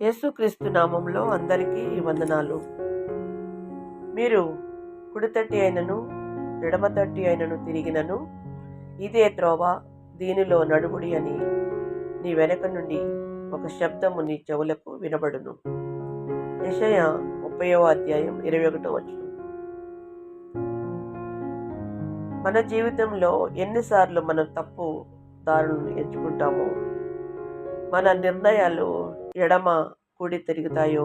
యేసుక్రీస్తు నామంలో అందరికీ వందనాలు. మీరు కుడితట్టి అయినను ఎడమతట్టి అయినను తిరిగినను ఇదే త్రోవ, దీనిలో నడువుడి అని నీ వెనక నుండి ఒక శబ్దము నీ చెవులకు వినబడును. యెషయా 30వ అధ్యాయం 21వ వచనం. మన జీవితంలో ఎన్నిసార్లు మనం తప్పు దారులను ఎంచుకుంటామో, మన నిర్ణయాలు ఎడమ కుడి తిరుగుతాయో,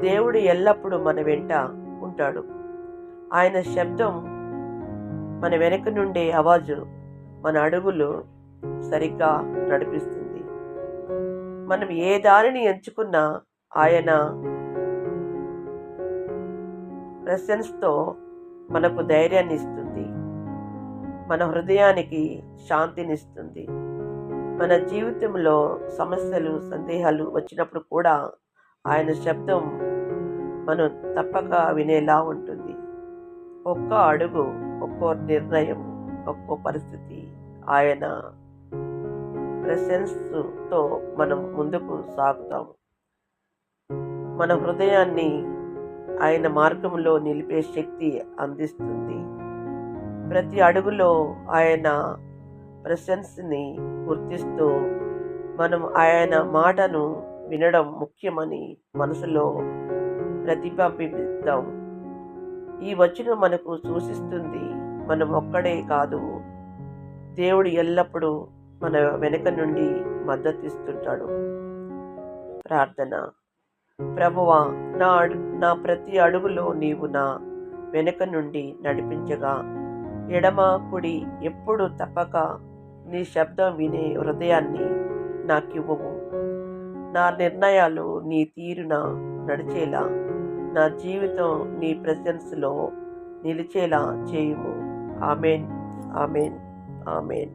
దేవుడు ఎల్లప్పుడూ మన వెంట ఉంటాడు. ఆయన శబ్దం మన వెనక నుండే ఆవాజు మన అడుగులు సరిగ్గా నడిపిస్తుంది. మనం ఏ దారిని ఎంచుకున్నా ఆయన ప్రెసెన్స్తో మనకు ధైర్యాన్ని ఇస్తుంది, మన హృదయానికి శాంతినిస్తుంది. మన జీవితంలో సమస్యలు సందేహాలు వచ్చినప్పుడు కూడా ఆయన శబ్దం మనం తప్పక వినేలా ఉంటుంది. ఒక్క అడుగు, ఒక్కో నిర్ణయం, ఒక్కో పరిస్థితి ఆయన ప్రెసెన్స్తో మనం ముందుకు సాగుతాము. మన హృదయాన్ని ఆయన మార్గంలో నిలిపే శక్తి అందిస్తుంది. ప్రతి అడుగులో ఆయన ప్రెసెన్స్ని గుర్తిస్తూ మనం ఆయన మాటను వినడం ముఖ్యమని మనసులో ప్రతిబింబిద్దాం. ఈ వచనం మనకు సూచిస్తుంది, మనం ఒక్కడే కాదు, దేవుడు ఎల్లప్పుడూ మన వెనక నుండి మద్దతిస్తుంటాడు. ప్రార్థన. ప్రభువా, నా ప్రతి అడుగులో నీవు నా వెనక నుండి నడిపించగా, ఎడమ కుడి ఎప్పుడు తప్పక నీ శబ్దం వినే హృదయాన్ని నాకివ్వము. నా నిర్ణయాలు నీ తీరున నడిచేలా, నా జీవితం నీ ప్రెసెన్స్లో నిలిచేలా చేయుము. Amen, amen, amen.